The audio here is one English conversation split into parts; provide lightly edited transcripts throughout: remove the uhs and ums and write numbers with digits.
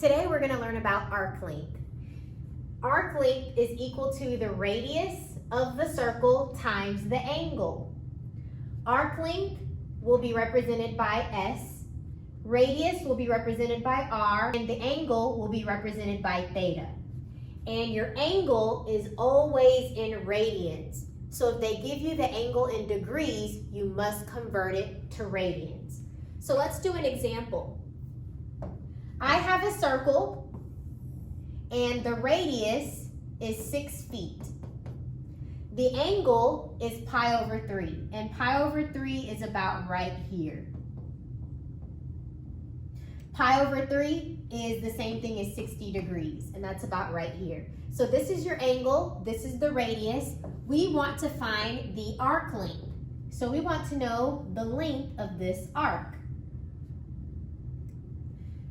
Today we're going to learn about arc length. Arc length is equal to the radius of the circle times the angle. Arc length will be represented by S, radius will be represented by R, and the angle will be represented by theta. And your angle is always in radians. So if they give you the angle in degrees, you must convert it to radians. So let's do an example. I have a circle and the radius is 6 feet. The angle is pi over 3, and pi over 3 is about right here. Pi over 3 is the same thing as 60 degrees, and that's about right here. So this is your angle, this is the radius. We want to find the arc length. So we want to know the length of this arc.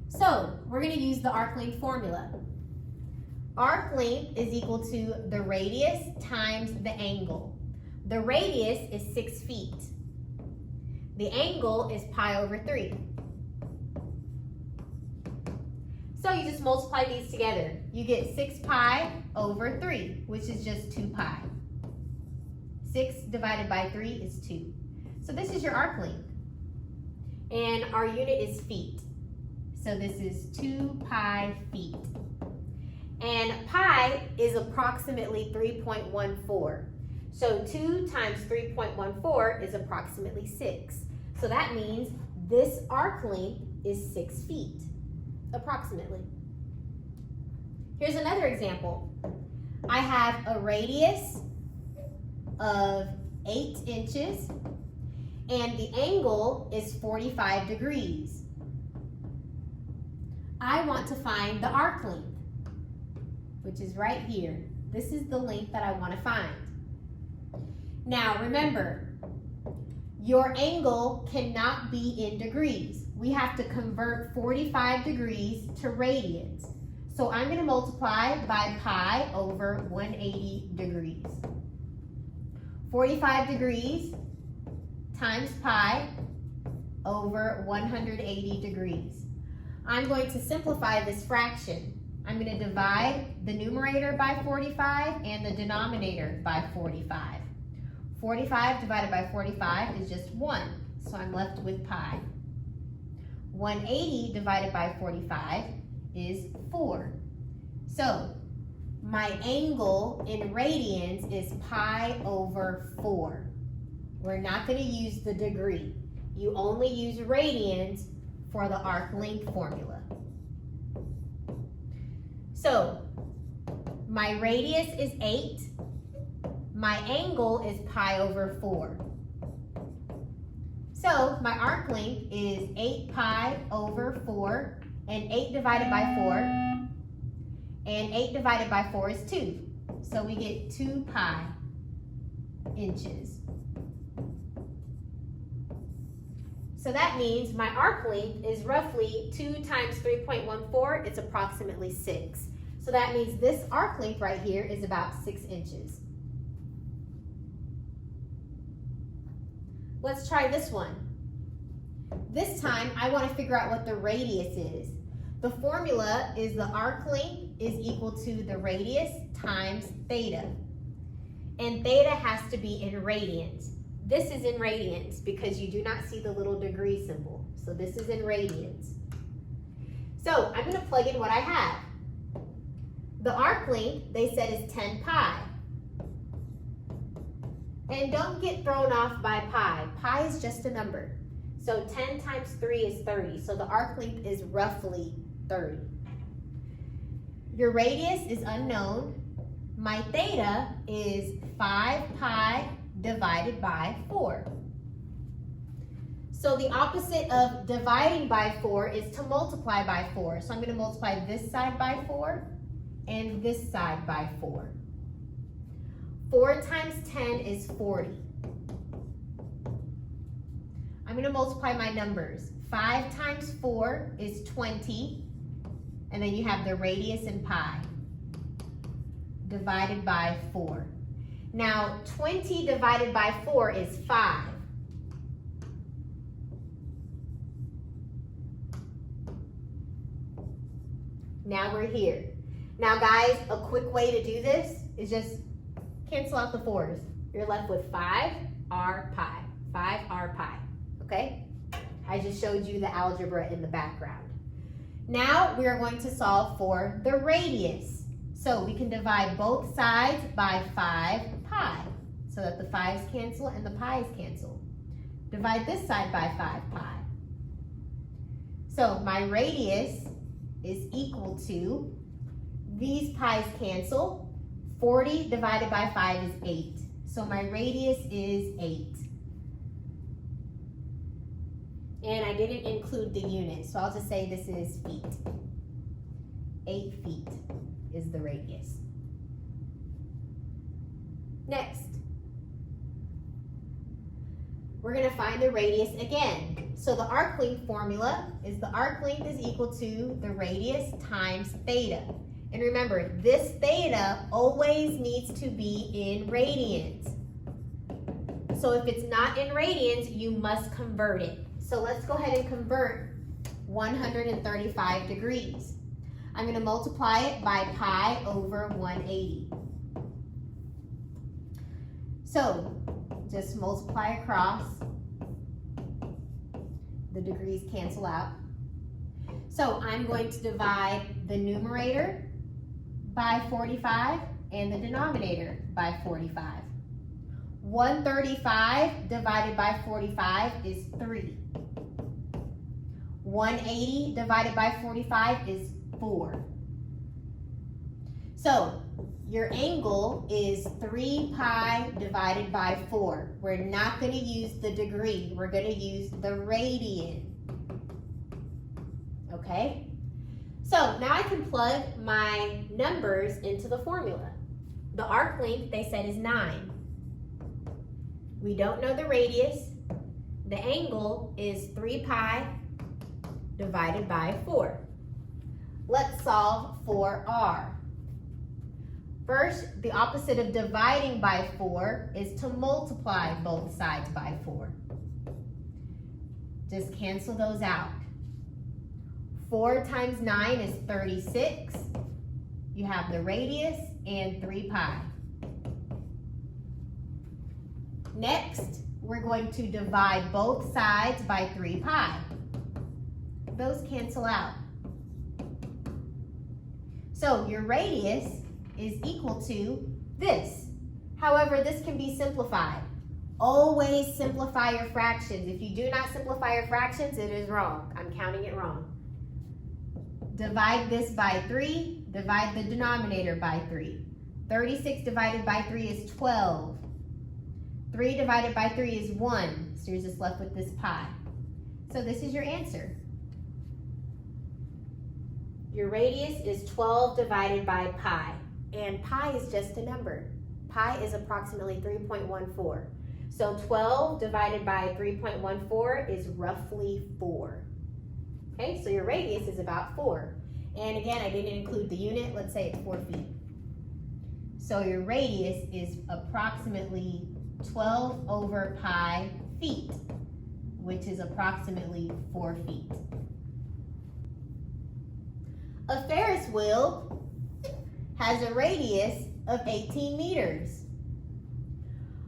So we're going to use the arc length formula. Arc length is equal to the radius times the angle. The radius is 6 feet. The angle is pi over 3. So you just multiply these together. You get 6 pi over 3, which is just 2 pi. 6 divided by 3 is 2. So this is your arc length. And our unit is feet. So this is 2 pi feet. And pi is approximately 3.14. So 2 times 3.14 is approximately 6. So that means this arc length is 6 feet, approximately. Here's another example. I have a radius of 8 inches and the angle is 45 degrees. I want to find the arc length, which is right here. This is the length that I want to find. Now remember, your angle cannot be in degrees. We have to convert 45 degrees to radians. So I'm going to multiply by pi over 180 degrees. 45 degrees times pi over 180 degrees. I'm going to simplify this fraction. I'm going to divide the numerator by 45 and the denominator by 45. 45 divided by 45 is just 1, so I'm left with pi. 180 divided by 45 is 4. So my angle in radians is pi over 4. We're not going to use the degree. You only use radians for the arc length formula. So my radius is 8. My angle is pi over 4. So my arc length is 8 pi over 4, and 8 divided by 4, and 8 divided by 4 is 2. So we get 2 pi inches. So that means my arc length is roughly 2 times 3.14, it's approximately 6. So that means this arc length right here is about 6 inches. Let's try this one. This time I want to figure out what the radius is. The formula is the arc length is equal to the radius times theta. And theta has to be in radians. This is in radians because you do not see the little degree symbol. So this is in radians. So I'm going to plug in what I have. The arc length, they said, is 10 pi. And don't get thrown off by pi. Pi is just a number. So 10 times 3 is 30. So the arc length is roughly 30. Your radius is unknown. My theta is 5 pi divided by 4. So the opposite of dividing by 4 is to multiply by 4. So I'm going to multiply this side by 4 and this side by 4. 4 times 10 is 40. I'm going to multiply my numbers. 5 times 4 is 20. And then you have the radius in pi divided by 4. Now 20 divided by 4 is 5. Now we're here. Now guys, a quick way to do this is just cancel out the 4's. You're left with 5r pi. 5r pi, okay? I just showed you the algebra in the background. Now we are going to solve for the radius. So we can divide both sides by 5 pi so that the 5's cancel and the pi's cancel. Divide this side by 5 pi. So my radius is equal to, these pi's cancel, 40 divided by 5 is 8. So my radius is 8. And I didn't include the unit, so I'll just say this is feet. 8 feet is the radius. Next, we're going to find the radius again. So the arc length formula is the arc length is equal to the radius times theta. And remember, this theta always needs to be in radians. So if it's not in radians, you must convert it. So let's go ahead and convert 135 degrees. I'm going to multiply it by pi over 180. So just multiply across. The degrees cancel out. So I'm going to divide the numerator by 45 and the denominator by 45. 135 divided by 45 is 3. 180 divided by 45 is 4. So your angle is 3 pi divided by 4. We're not going to use the degree. We're going to use the radian. Okay? So now I can plug my numbers into the formula. The arc length, they said, is 9. We don't know the radius. The angle is 3 pi divided by 4. Let's solve for r. First, the opposite of dividing by 4 is to multiply both sides by 4. Just cancel those out. 4 times 9 is 36. You have the radius and 3 pi. Next, we're going to divide both sides by 3 pi. Those cancel out. So your radius is equal to this. However, this can be simplified. Always simplify your fractions. If you do not simplify your fractions, it is wrong. I'm counting it wrong. Divide this by 3. Divide the denominator by 3. 36 divided by 3 is 12. 3 divided by 3 is 1. So you're just left with this pi. So this is your answer. Your radius is 12 divided by pi. And pi is just a number. Pi is approximately 3.14. So 12 divided by 3.14 is roughly 4. Okay, so your radius is about 4. And again, I didn't include the unit. Let's say it's 4 feet. So your radius is approximately 12 over pi feet, which is approximately 4 feet. A Ferris wheel has a radius of 18 meters.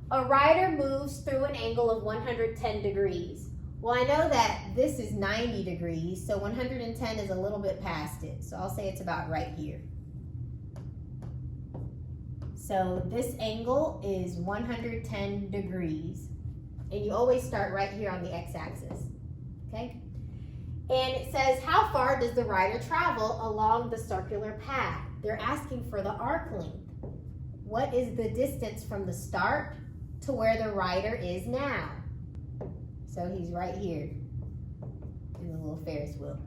A rider moves through an angle of 110 degrees. Well, I know that this is 90 degrees, so 110 is a little bit past it. So I'll say it's about right here. So this angle is 110 degrees. And you always start right here on the x-axis, okay? And it says, how far does the rider travel along the circular path? They're asking for the arc length. What is the distance from the start to where the rider is now? So he's right here in the little Ferris wheel.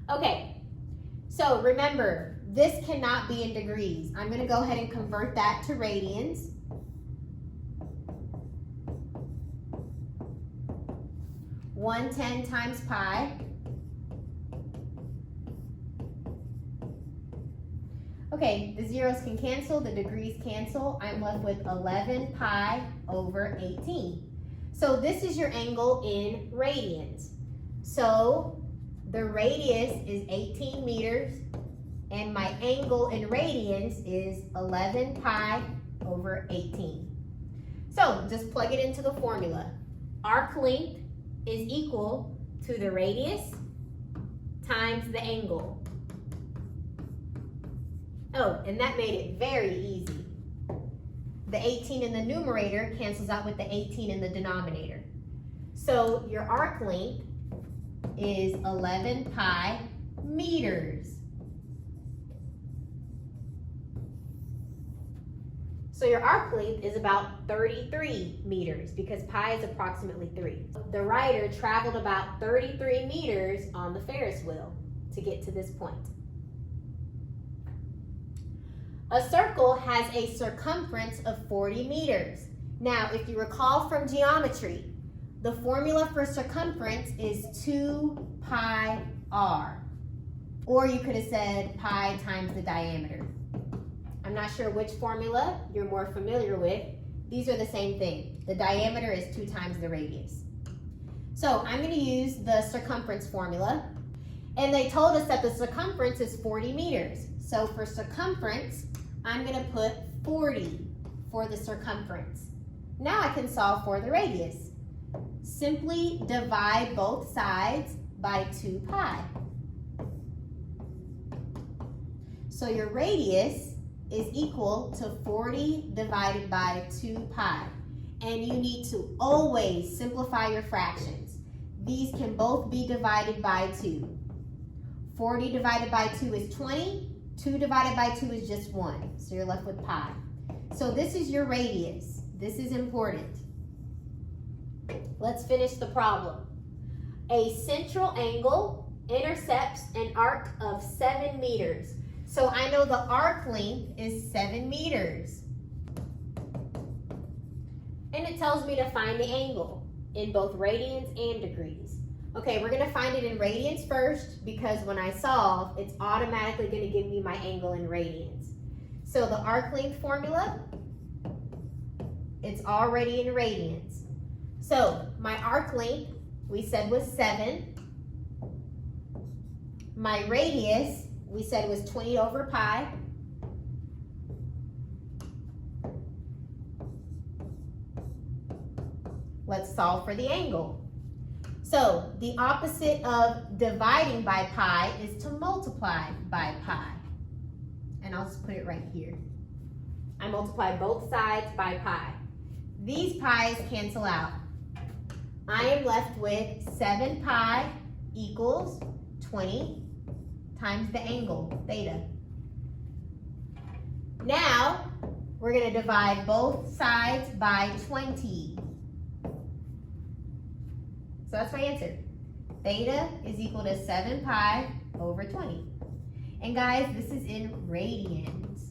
Okay, so remember, this cannot be in degrees. I'm going to go ahead and convert that to radians. (110) times pi. Okay, the zeros can cancel, the degrees cancel. I'm left with 11 pi over 18. So this is your angle in radians. So the radius is 18 meters and my angle in radians is 11 pi over 18. So just plug it into the formula. Arc length is equal to the radius times the angle. Oh, and that made it very easy. The 18 in the numerator cancels out with the 18 in the denominator. So your arc length is 11 pi meters. So your arc length is about 33 meters because pi is approximately 3. The writer traveled about 33 meters on the Ferris wheel to get to this point. A circle has a circumference of 40 meters. Now, if you recall from geometry, the formula for circumference is 2 pi r. Or you could have said pi times the diameter. I'm not sure which formula you're more familiar with. These are the same thing. The diameter is 2 times the radius. So I'm going to use the circumference formula. And they told us that the circumference is 40 meters. So for circumference, I'm going to put 40 for the circumference. Now I can solve for the radius. Simply divide both sides by 2 pi. So your radius is equal to 40 divided by 2 pi. And you need to always simplify your fractions. These can both be divided by 2. 40 divided by 2 is 20. 2 divided by 2 is just 1. So you're left with pi. So this is your radius. This is important. Let's finish the problem. A central angle intercepts an arc of 7 meters. So I know the arc length is 7 meters. And it tells me to find the angle in both radians and degrees. Okay, we're going to find it in radians first because when I solve, it's automatically going to give me my angle in radians. So the arc length formula, it's already in radians. So my arc length, we said was 7. My radius, we said was 20 over pi. Let's solve for the angle. So the opposite of dividing by pi is to multiply by pi. And I'll just put it right here. I multiply both sides by pi. These pi's cancel out. I am left with 7 pi equals 20 times the angle, theta. Now, we're going to divide both sides by 20. So that's my answer. Theta is equal to 7 pi over 20. And guys, this is in radians.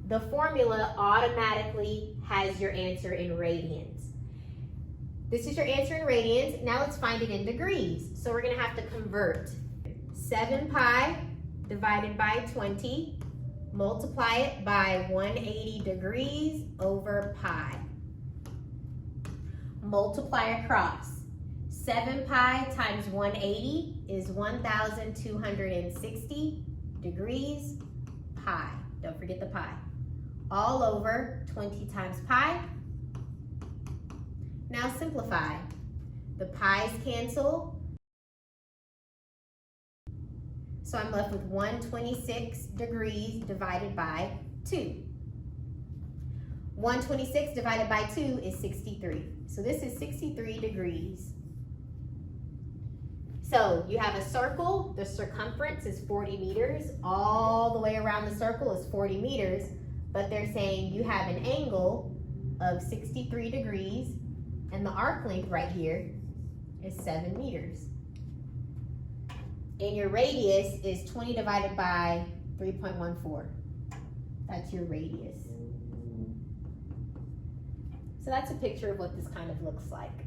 The formula automatically has your answer in radians. This is your answer in radians. Now let's find it in degrees. So we're going to have to convert 7 pi divided by 20, multiply it by 180 degrees over pi. Multiply across. 7 pi times 180 is 1,260 degrees pi. Don't forget the pi. All over 20 times pi. Now simplify. The pi's cancel. So I'm left with 126 degrees divided by 2. 126 divided by 2 is 63. So this is 63 degrees. So you have a circle. The circumference is 40 meters. All the way around the circle is 40 meters. But they're saying you have an angle of 63 degrees. And the arc length right here is 7 meters. And your radius is 20 divided by 3.14. That's your radius. So that's a picture of what this kind of looks like.